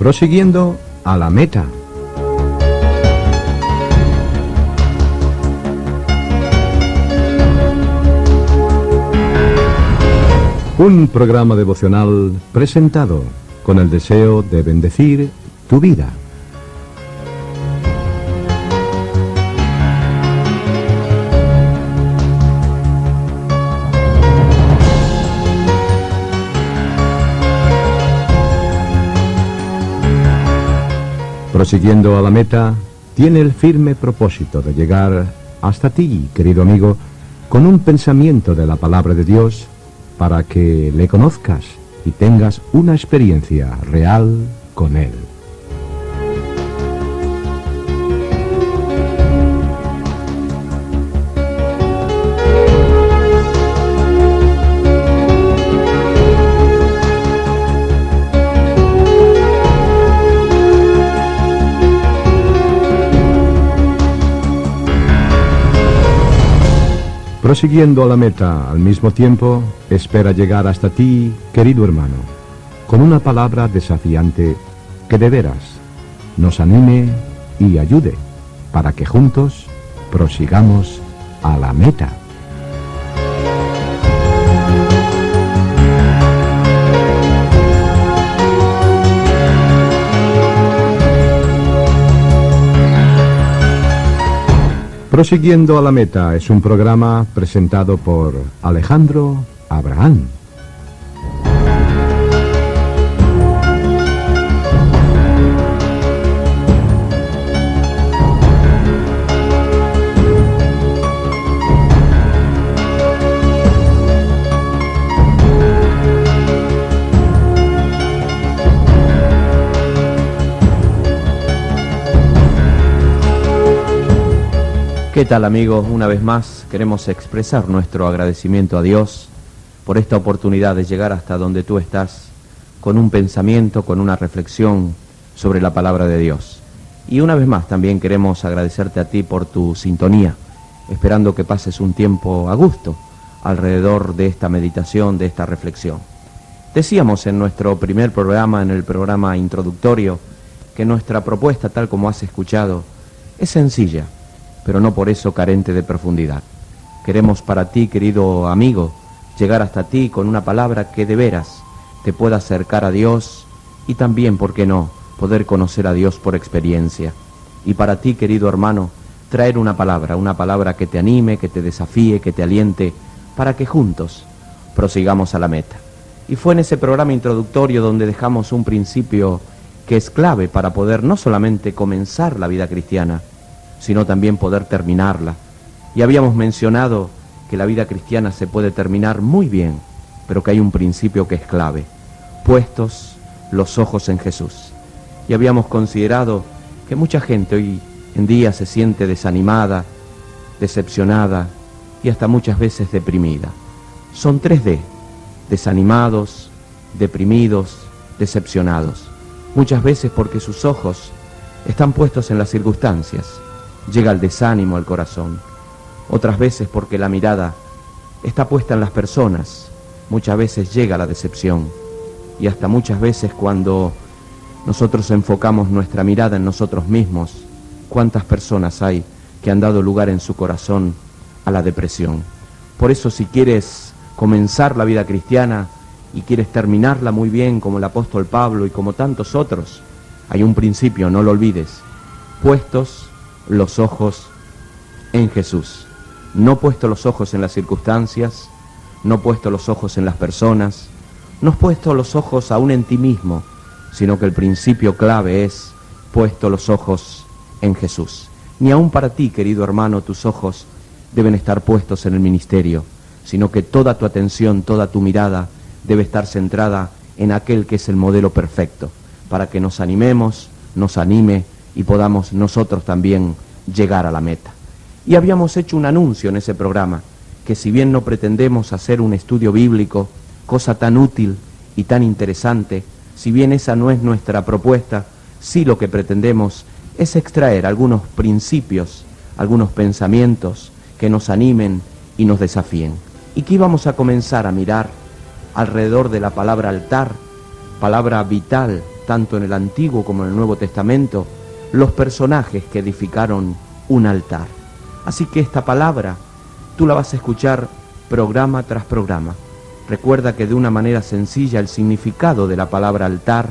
Prosiguiendo a la meta. Un programa devocional presentado con el deseo de bendecir tu vida. Prosiguiendo a la meta, tiene el firme propósito de llegar hasta ti, querido amigo, con un pensamiento de la palabra de Dios para que le conozcas y tengas una experiencia real con Él. Prosiguiendo a la meta al mismo tiempo, espera llegar hasta ti, querido hermano, con una palabra desafiante que de veras nos anime y ayude para que juntos prosigamos a la meta. Prosiguiendo a la meta es un programa presentado por Alejandro Abraham. ¿Qué tal, amigos? Una vez más queremos expresar nuestro agradecimiento a Dios por esta oportunidad de llegar hasta donde tú estás con un pensamiento, con una reflexión sobre la palabra de Dios. Y una vez más también queremos agradecerte a ti por tu sintonía, esperando que pases un tiempo a gusto alrededor de esta meditación, de esta reflexión. Decíamos en nuestro primer programa, en el programa introductorio, que nuestra propuesta, tal como has escuchado, es sencilla, pero no por eso carente de profundidad. Queremos para ti, querido amigo, llegar hasta ti con una palabra que de veras te pueda acercar a Dios y también, ¿por qué no?, poder conocer a Dios por experiencia. Y para ti, querido hermano, traer una palabra que te anime, que te desafíe, que te aliente, para que juntos prosigamos a la meta. Y fue en ese programa introductorio donde dejamos un principio que es clave para poder no solamente comenzar la vida cristiana, sino también poder terminarla. Y habíamos mencionado que la vida cristiana se puede terminar muy bien, pero que hay un principio que es clave: puestos los ojos en Jesús. Y habíamos considerado que mucha gente hoy en día se siente desanimada, decepcionada y hasta muchas veces deprimida. Son 3D: desanimados, deprimidos, decepcionados. Muchas veces porque sus ojos están puestos en las circunstancias, llega el desánimo al corazón. Otras veces porque la mirada está puesta en las personas, muchas veces llega la decepción. Y hasta muchas veces cuando nosotros enfocamos nuestra mirada en nosotros mismos, ¿cuántas personas hay que han dado lugar en su corazón a la depresión? Por eso, si quieres comenzar la vida cristiana y quieres terminarla muy bien como el apóstol Pablo y como tantos otros, hay un principio, no lo olvides: puestos los ojos en Jesús. No puesto los ojos en las circunstancias, no puesto los ojos en las personas, no puesto los ojos aún en ti mismo, sino que el principio clave es puesto los ojos en Jesús. Ni aún para ti, querido hermano, tus ojos deben estar puestos en el ministerio, sino que toda tu atención, toda tu mirada debe estar centrada en aquel que es el modelo perfecto, para que nos animemos, nos anime y podamos nosotros también llegar a la meta. Y habíamos hecho un anuncio en ese programa, que si bien no pretendemos hacer un estudio bíblico, cosa tan útil y tan interesante, si bien esa no es nuestra propuesta, sí lo que pretendemos es extraer algunos principios, algunos pensamientos que nos animen y nos desafíen. Y que íbamos a comenzar a mirar alrededor de la palabra altar, palabra vital tanto en el Antiguo como en el Nuevo Testamento, los personajes que edificaron un altar. Así que esta palabra tú la vas a escuchar programa tras programa. Recuerda que de una manera sencilla el significado de la palabra altar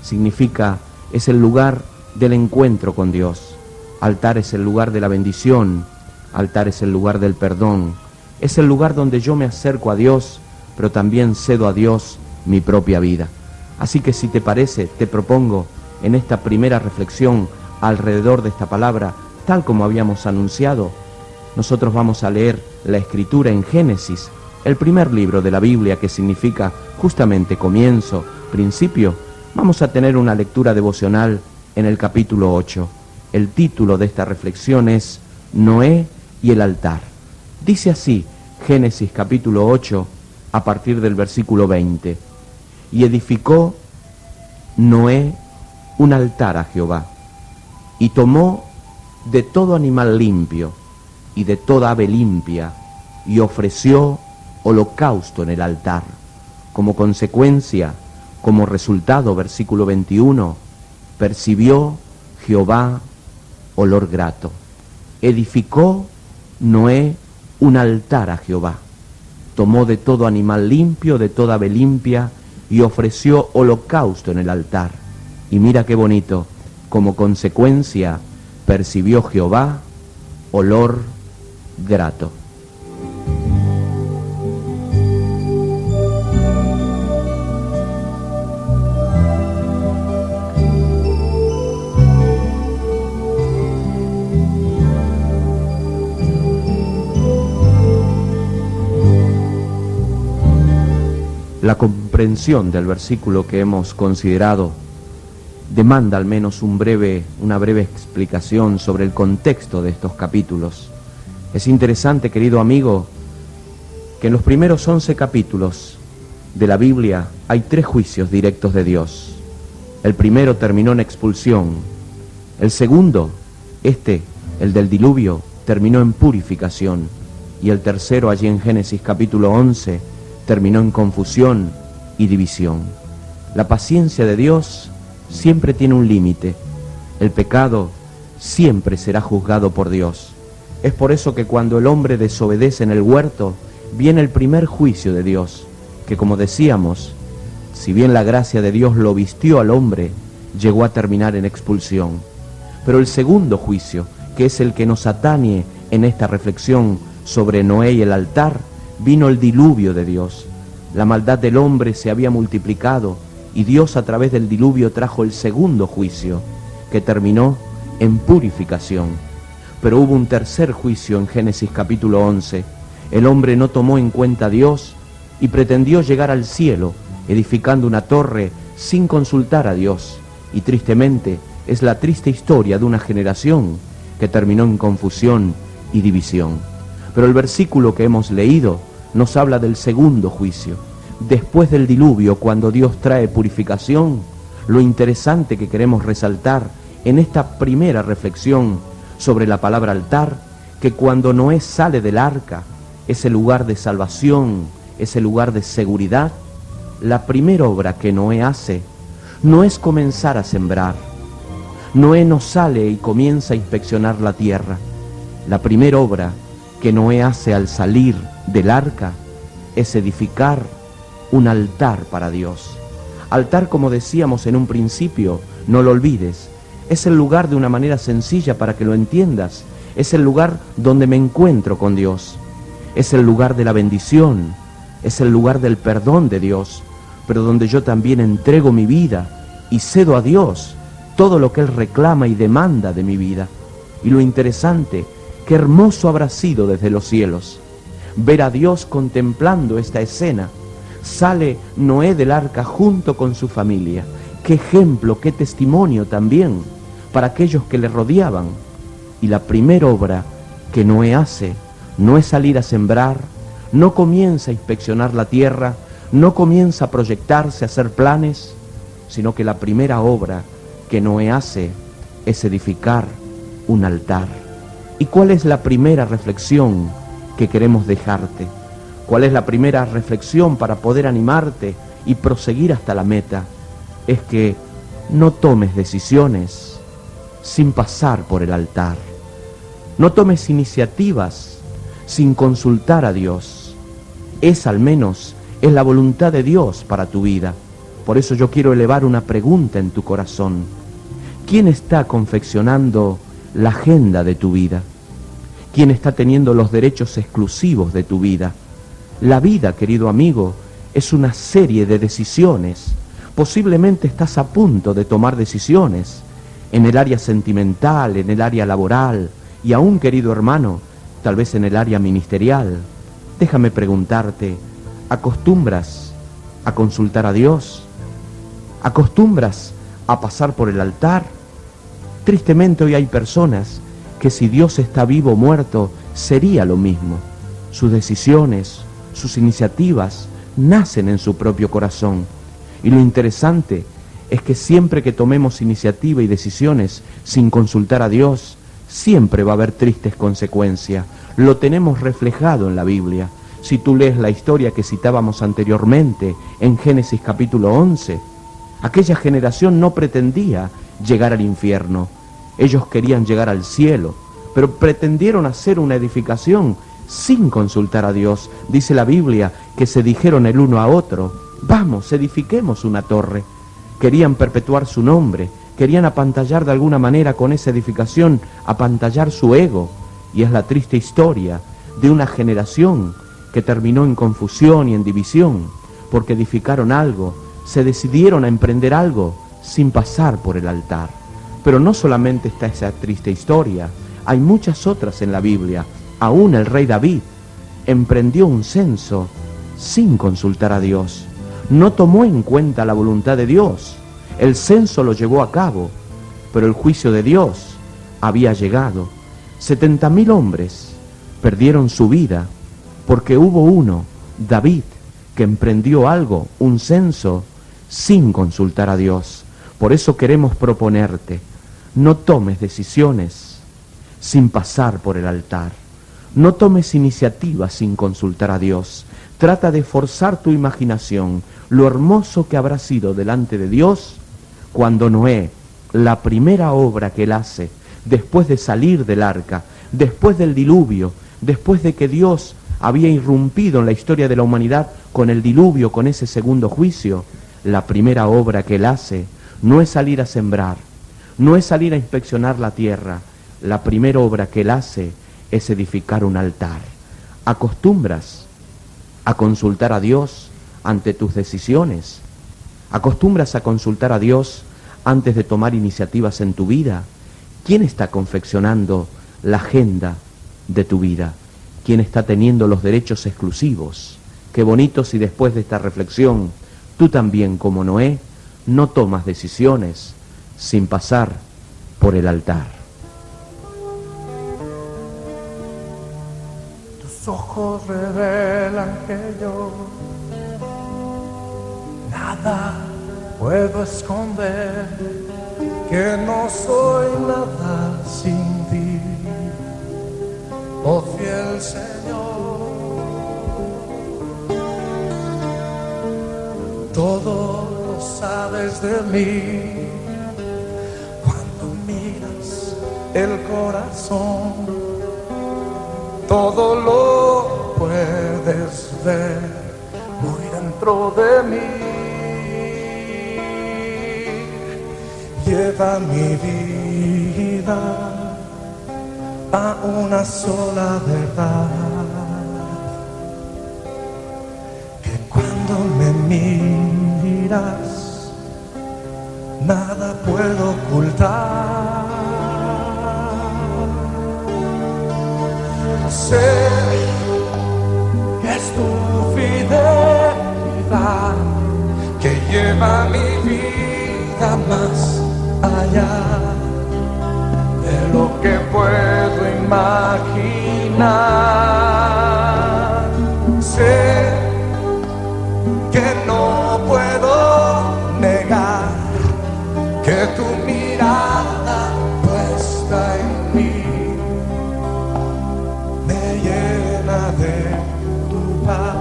significa, es el lugar del encuentro con Dios. Altar es el lugar de la bendición, altar es el lugar del perdón, es el lugar donde yo me acerco a Dios, pero también cedo a Dios mi propia vida. Así que si te parece, te propongo en esta primera reflexión alrededor de esta palabra, tal como habíamos anunciado, nosotros vamos a leer la Escritura en Génesis, el primer libro de la Biblia, que significa justamente comienzo, principio. Vamos a tener una lectura devocional en el capítulo 8. El título de esta reflexión es Noé y el altar. Dice así, Génesis capítulo 8, a partir del versículo 20. Y edificó Noé un altar a Jehová, y tomó de todo animal limpio y de toda ave limpia, y ofreció holocausto en el altar. Como consecuencia, como resultado, versículo 21, percibió Jehová olor grato. Edificó Noé un altar a Jehová. Tomó de todo animal limpio, de toda ave limpia, y ofreció holocausto en el altar. Y mira qué bonito, como consecuencia, percibió Jehová olor grato. La comprensión del versículo que hemos considerado demanda al menos una breve explicación sobre el contexto de estos capítulos. Es interesante, querido amigo, que en los primeros 11 capítulos de la Biblia hay 3 juicios directos de Dios. El primero terminó en expulsión. El segundo, el del diluvio, terminó en purificación. Y el tercero, allí en Génesis capítulo 11, terminó en confusión y división. La paciencia de Dios siempre tiene un límite. El pecado siempre será juzgado por Dios. Es por eso que cuando el hombre desobedece en el huerto, viene el primer juicio de Dios, que como decíamos, si bien la gracia de Dios lo vistió al hombre, llegó a terminar en expulsión. Pero el segundo juicio, que es el que nos atañe en esta reflexión sobre Noé y el altar, vino el diluvio de Dios. La maldad del hombre se había multiplicado y Dios a través del diluvio trajo el segundo juicio, que terminó en purificación. Pero hubo un tercer juicio en Génesis capítulo 11. El hombre no tomó en cuenta a Dios y pretendió llegar al cielo, edificando una torre sin consultar a Dios. Y tristemente es la triste historia de una generación que terminó en confusión y división. Pero el versículo que hemos leído nos habla del segundo juicio. Después del diluvio, cuando Dios trae purificación, lo interesante que queremos resaltar en esta primera reflexión sobre la palabra altar, que cuando Noé sale del arca, ese lugar de salvación, ese lugar de seguridad, la primera obra que Noé hace no es comenzar a sembrar. Noé no sale y comienza a inspeccionar la tierra. La primera obra que Noé hace al salir del arca es edificar un altar para Dios. Altar, como decíamos en un principio, no lo olvides, es el lugar de una manera sencilla para que lo entiendas. Es el lugar donde me encuentro con Dios. Es el lugar de la bendición, es el lugar del perdón de Dios, pero donde yo también entrego mi vida y cedo a Dios todo lo que Él reclama y demanda de mi vida. Y lo interesante, qué hermoso habrá sido desde los cielos ver a Dios contemplando esta escena. Sale Noé del arca junto con su familia. Qué ejemplo, qué testimonio también para aquellos que le rodeaban. Y la primera obra que Noé hace no es salir a sembrar, no comienza a inspeccionar la tierra, no comienza a proyectarse, a hacer planes, sino que la primera obra que Noé hace es edificar un altar. ¿Y cuál es la primera reflexión que queremos dejarte? ¿Cuál es la primera reflexión para poder animarte y proseguir hasta la meta? Es que no tomes decisiones sin pasar por el altar. No tomes iniciativas sin consultar a Dios. Es al menos la voluntad de Dios para tu vida. Por eso yo quiero elevar una pregunta en tu corazón. ¿Quién está confeccionando la agenda de tu vida? ¿Quién está teniendo los derechos exclusivos de tu vida? La vida, querido amigo, es una serie de decisiones. Posiblemente estás a punto de tomar decisiones en el área sentimental, en el área laboral y aún, querido hermano, tal vez en el área ministerial. Déjame preguntarte, ¿acostumbras a consultar a Dios? ¿Acostumbras a pasar por el altar? Tristemente hoy hay personas que si Dios está vivo o muerto, sería lo mismo. Sus decisiones, sus iniciativas nacen en su propio corazón. Y lo interesante es que siempre que tomemos iniciativa y decisiones sin consultar a Dios, siempre va a haber tristes consecuencias. Lo tenemos reflejado en la Biblia. Si tú lees la historia que citábamos anteriormente en Génesis capítulo 11, aquella generación no pretendía llegar al infierno. Ellos querían llegar al cielo, pero pretendieron hacer una edificación sin consultar a Dios. Dice la Biblia que se dijeron el uno a otro: vamos, edifiquemos una torre. Querían perpetuar su nombre, querían apantallar de alguna manera con esa edificación, apantallar su ego. Y es la triste historia de una generación que terminó en confusión y en división, porque edificaron algo, se decidieron a emprender algo sin pasar por el altar. Pero no solamente está esa triste historia, hay muchas otras en la Biblia. Aún el rey David emprendió un censo sin consultar a Dios. No tomó en cuenta la voluntad de Dios. El censo lo llevó a cabo, pero el juicio de Dios había llegado. 70.000 hombres perdieron su vida porque hubo uno, David, que emprendió algo, un censo, sin consultar a Dios. Por eso queremos proponerte, no tomes decisiones sin pasar por el altar. No tomes iniciativas sin consultar a Dios. Trata de forzar tu imaginación, lo hermoso que habrá sido delante de Dios cuando Noé, la primera obra que él hace, después de salir del arca, después del diluvio, después de que Dios había irrumpido en la historia de la humanidad con el diluvio, con ese segundo juicio, la primera obra que él hace no es salir a sembrar, no es salir a inspeccionar la tierra. La primera obra que él hace es edificar un altar. ¿Acostumbras a consultar a Dios ante tus decisiones? ¿Acostumbras a consultar a Dios antes de tomar iniciativas en tu vida? ¿Quién está confeccionando la agenda de tu vida? ¿Quién está teniendo los derechos exclusivos? Qué bonito si después de esta reflexión, tú también, como Noé, no tomas decisiones sin pasar por el altar. Tus ojos revelan que yo nada puedo esconder, que no soy nada sin ti, oh fiel Señor. Todo lo sabes de mí, cuando miras el corazón, todo lo puedes ver muy dentro de mí. Lleva mi vida a una sola verdad, que cuando me miras nada puedo ocultar. Sé que es tu fidelidad que lleva mi vida más allá de lo que puedo imaginar. Sé que no puedo negar que tu mirada puesta en mí me llena de tu paz.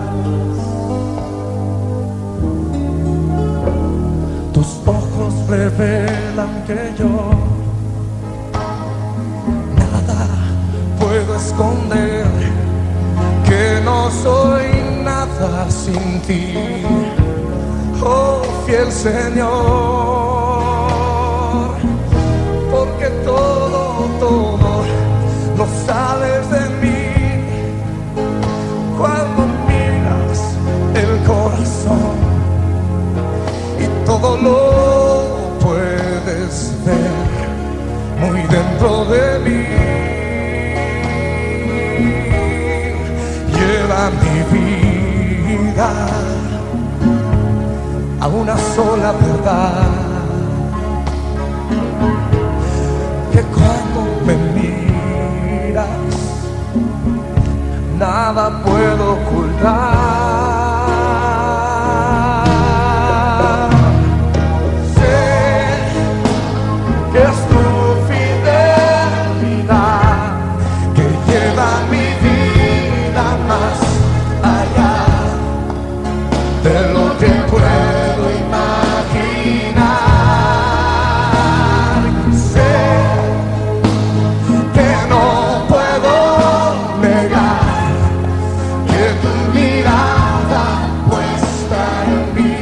Tus ojos revelan esconder que no soy nada sin ti, oh fiel Señor, porque todo lo sabes de mí cuando miras el corazón, y todo lo puedes ver muy dentro de mí. Lleva mi vida a una sola verdad, que cuando me miras nada puedo ocultar. Sé que es tu fidelidad que lleva mi vida más allá de lo que puedo imaginar. Sé que no puedo negar que tu mirada puesta en mí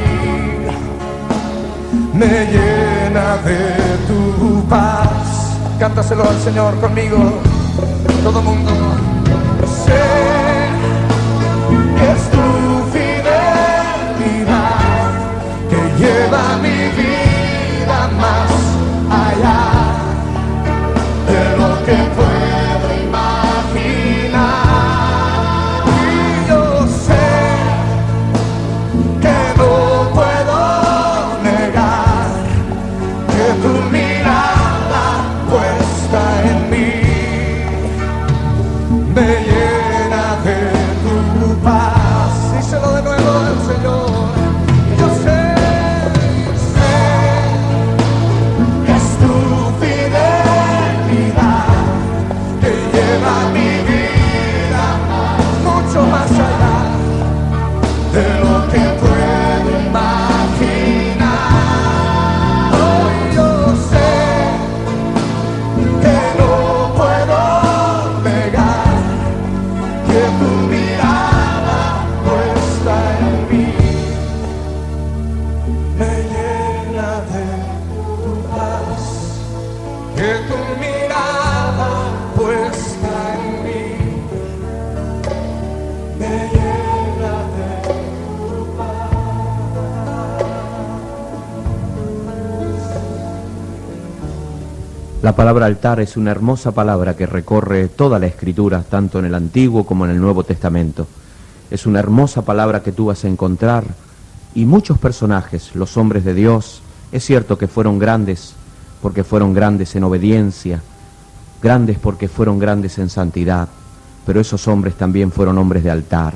me llena de tu paz. Cántaselo al Señor conmigo, todo mundo. Sé que es tu fidelidad que lleva mi vida más allá de lo que puedo imaginar. Y yo sé que no puedo negar que tu mirada puesta en mí me llena de tu paz. Díselo de nuevo al Señor. Yo sé que es tu fidelidad que lleva mi vida mucho más allá de lo que puedo imaginar. Hoy yo sé que no puedo negar que tu mirada puesta en mí me llena de tu paz, que tu mirada puesta en mí me llena de tu paz. La palabra altar es una hermosa palabra que recorre toda la Escritura, tanto en el Antiguo como en el Nuevo Testamento. Es una hermosa palabra que tú vas a encontrar, y muchos personajes, los hombres de Dios, es cierto que fueron grandes porque fueron grandes en obediencia, grandes porque fueron grandes en santidad, pero esos hombres también fueron hombres de altar,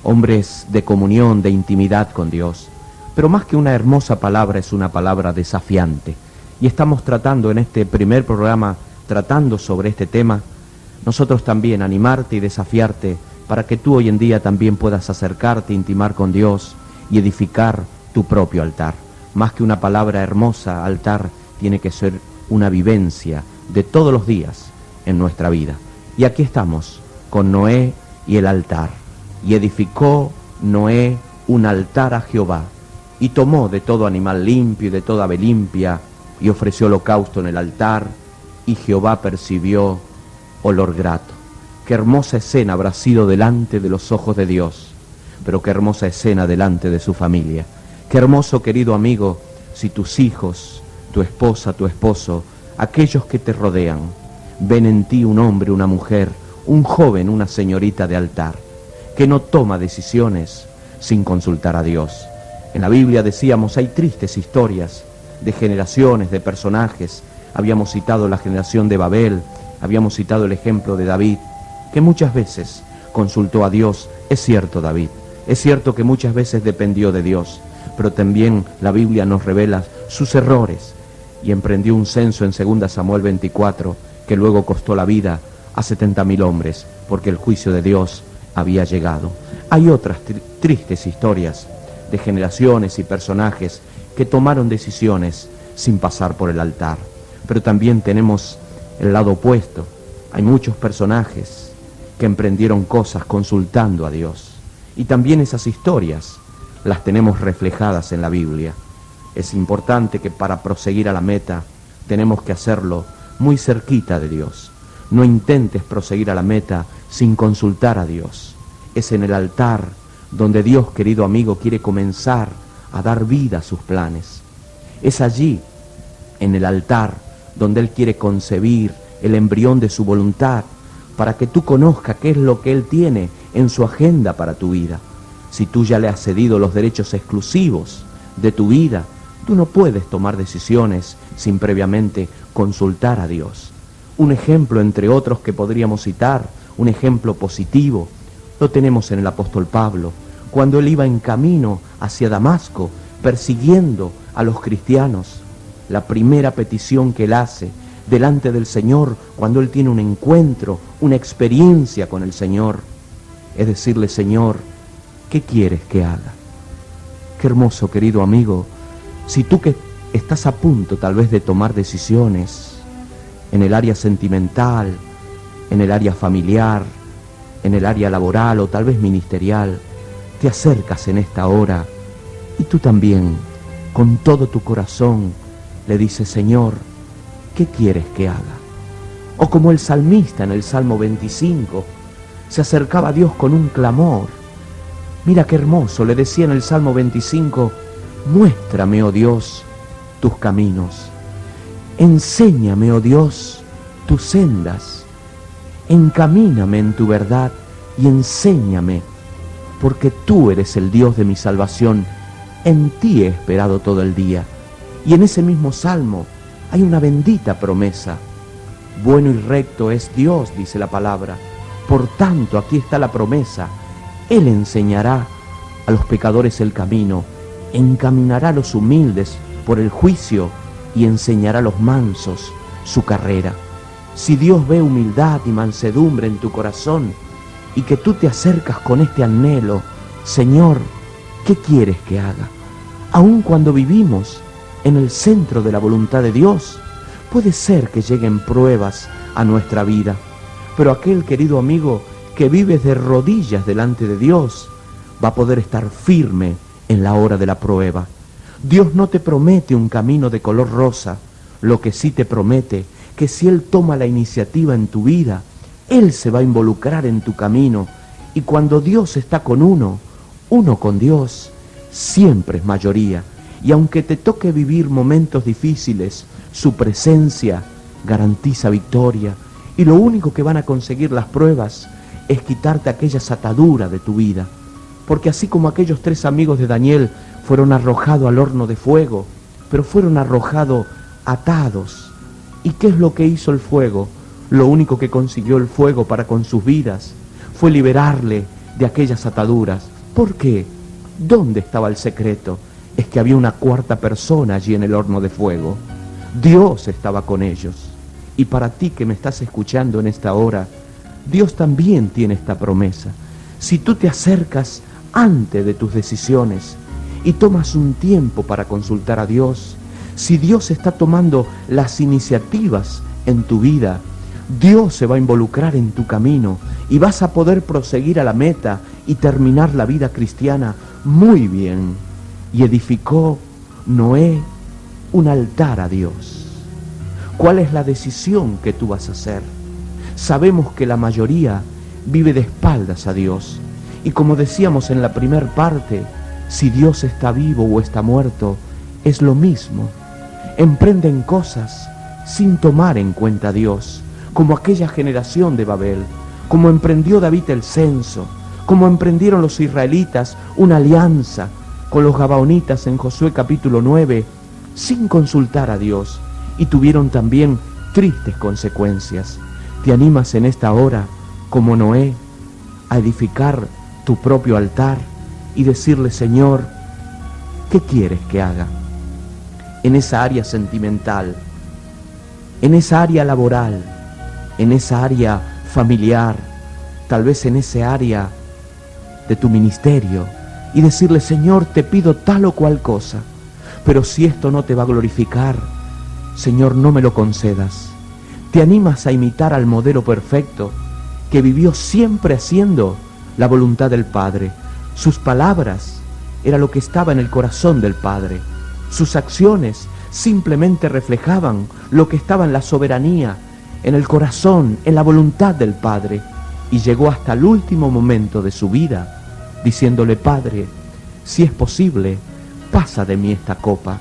hombres de comunión, de intimidad con Dios. Pero más que una hermosa palabra, es una palabra desafiante. Y estamos tratando en este primer programa, tratando sobre este tema, nosotros también animarte y desafiarte para que tú hoy en día también puedas acercarte, intimar con Dios y edificar tu propio altar. Más que una palabra hermosa, altar tiene que ser una vivencia de todos los días en nuestra vida. Y aquí estamos con Noé y el altar. Y edificó Noé un altar a Jehová, y tomó de todo animal limpio y de toda ave limpia, y ofreció holocausto en el altar, y Jehová percibió olor grato. Qué hermosa escena habrá sido delante de los ojos de Dios, pero qué hermosa escena delante de su familia. Qué hermoso, querido amigo, si tus hijos, tu esposa, tu esposo, aquellos que te rodean, ven en ti un hombre, una mujer, un joven, una señorita de altar, que no toma decisiones sin consultar a Dios. En la Biblia decíamos, hay tristes historias de generaciones, de personajes. Habíamos citado la generación de Babel, habíamos citado el ejemplo de David, que muchas veces consultó a Dios. Es cierto, David, es cierto que muchas veces dependió de Dios, pero también la Biblia nos revela sus errores, y emprendió un censo en 2 Samuel 24, que luego costó la vida a 70.000 hombres, porque el juicio de Dios había llegado. Hay otras tristes historias de generaciones y personajes que tomaron decisiones sin pasar por el altar. Pero también tenemos el lado opuesto. Hay muchos personajes que emprendieron cosas consultando a Dios. Y también esas historias las tenemos reflejadas en la Biblia. Es importante que para proseguir a la meta tenemos que hacerlo muy cerquita de Dios. No intentes proseguir a la meta sin consultar a Dios. Es en el altar donde Dios, querido amigo, quiere comenzar a dar vida a sus planes. Es allí, en el altar, donde Él quiere concebir el embrión de su voluntad para que tú conozcas qué es lo que Él tiene en su agenda para tu vida. Si tú ya le has cedido los derechos exclusivos de tu vida, tú no puedes tomar decisiones sin previamente consultar a Dios. Un ejemplo entre otros que podríamos citar, un ejemplo positivo, lo tenemos en el apóstol Pablo, cuando él iba en camino hacia Damasco, persiguiendo a los cristianos. La primera petición que él hace delante del Señor, cuando él tiene un encuentro, una experiencia con el Señor, es decirle: Señor, ¿qué quieres que haga? Qué hermoso, querido amigo, si tú que estás a punto tal vez de tomar decisiones en el área sentimental, en el área familiar, en el área laboral o tal vez ministerial, te acercas en esta hora y tú también, con todo tu corazón, le dices: Señor, ¿qué quieres que haga? O como el salmista en el Salmo 25, se acercaba a Dios con un clamor. Mira qué hermoso, le decía en el Salmo 25: muéstrame, oh Dios, tus caminos. Enséñame, oh Dios, tus sendas. Encamíname en tu verdad y enséñame, porque tú eres el Dios de mi salvación. En ti he esperado todo el día. Y en ese mismo salmo hay una bendita promesa. Bueno y recto es Dios, dice la palabra. Por tanto, aquí está la promesa. Él enseñará a los pecadores el camino, encaminará a los humildes por el juicio y enseñará a los mansos su carrera. Si Dios ve humildad y mansedumbre en tu corazón y que tú te acercas con este anhelo: Señor, ¿qué quieres que haga? Aun cuando vivimos en el centro de la voluntad de Dios, puede ser que lleguen pruebas a nuestra vida, pero aquel, querido amigo, que vive de rodillas delante de Dios, va a poder estar firme en la hora de la prueba. Dios no te promete un camino de color rosa, lo que sí te promete que si Él toma la iniciativa en tu vida, Él se va a involucrar en tu camino, y cuando Dios está con uno con Dios, siempre es mayoría. Y aunque te toque vivir momentos difíciles, su presencia garantiza victoria, y lo único que van a conseguir las pruebas es quitarte aquellas ataduras de tu vida. Porque así como aquellos 3 amigos de Daniel fueron arrojados al horno de fuego, pero fueron arrojados atados. ¿Y qué es lo que hizo el fuego? Lo único que consiguió el fuego para con sus vidas fue liberarle de aquellas ataduras. ¿Por qué? ¿Dónde estaba el secreto? Es que había una cuarta persona allí en el horno de fuego. Dios estaba con ellos. Y para ti que me estás escuchando en esta hora, Dios también tiene esta promesa. Si tú te acercas antes de tus decisiones y tomas un tiempo para consultar a Dios, si Dios está tomando las iniciativas en tu vida, Dios se va a involucrar en tu camino y vas a poder proseguir a la meta y terminar la vida cristiana muy bien. Y edificó Noé un altar a Dios. ¿Cuál es la decisión que tú vas a hacer? Sabemos que la mayoría vive de espaldas a Dios. Y como decíamos en la primer parte, si Dios está vivo o está muerto, es lo mismo. Emprenden cosas sin tomar en cuenta a Dios, como aquella generación de Babel, como emprendió David el censo, como emprendieron los israelitas una alianza con los gabaonitas en Josué capítulo 9, sin consultar a Dios, y tuvieron también tristes consecuencias. ¿Te animas en esta hora, como Noé, a edificar tu propio altar y decirle: Señor, ¿qué quieres que haga? En esa área sentimental, en esa área laboral, en esa área familiar, tal vez en esa área de tu ministerio, y decirle: Señor, te pido tal o cual cosa, pero si esto no te va a glorificar, Señor, no me lo concedas. ¿Te animas a imitar al modelo perfecto que vivió siempre haciendo la voluntad del Padre. Sus palabras era lo que estaba en el corazón del Padre. Sus acciones simplemente reflejaban lo que estaba en la soberanía, en el corazón, en la voluntad del Padre. Y llegó hasta el último momento de su vida diciéndole: Padre, si es posible, pasa de mí esta copa,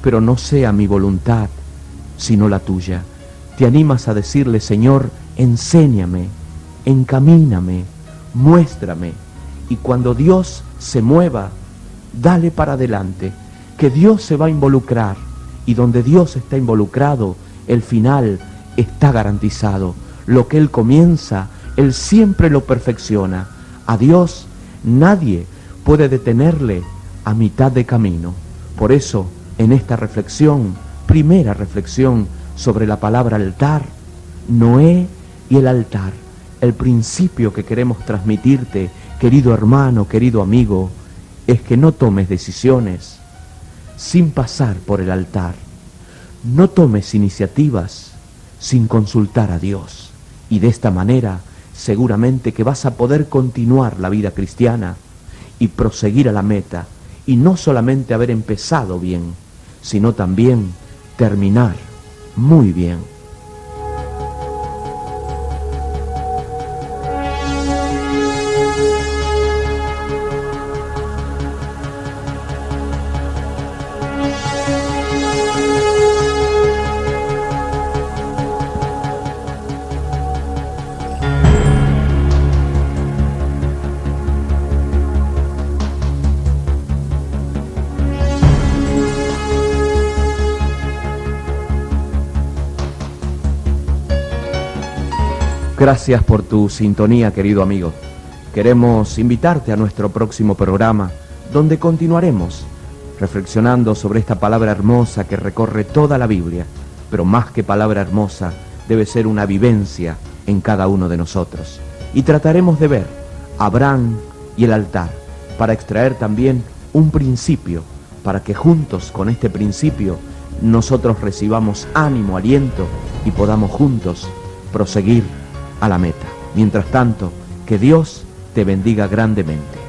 pero no sea mi voluntad, sino la tuya. Te animas a decirle: Señor, enséñame, encamíname, muéstrame. Y cuando Dios se mueva, dale para adelante, que Dios se va a involucrar. Y donde Dios está involucrado, el final está garantizado. Lo que Él comienza, Él siempre lo perfecciona. A Dios nadie puede detenerle a mitad de camino. Por eso, en esta reflexión, primera reflexión sobre la palabra altar, Noé y el altar, el principio que queremos transmitirte, querido hermano, querido amigo, es que no tomes decisiones sin pasar por el altar. No tomes iniciativas sin consultar a Dios. Y de esta manera, seguramente que vas a poder continuar la vida cristiana y proseguir a la meta. Y no solamente haber empezado bien, sino también terminar muy bien. Gracias por tu sintonía, querido amigo. Queremos invitarte a nuestro próximo programa, donde continuaremos reflexionando sobre esta palabra hermosa que recorre toda la Biblia, pero más que palabra hermosa, debe ser una vivencia en cada uno de nosotros. Y trataremos de ver a Abraham y el altar, para extraer también un principio, para que juntos con este principio nosotros recibamos ánimo, aliento y podamos juntos proseguir a la meta. Mientras tanto, que Dios te bendiga grandemente.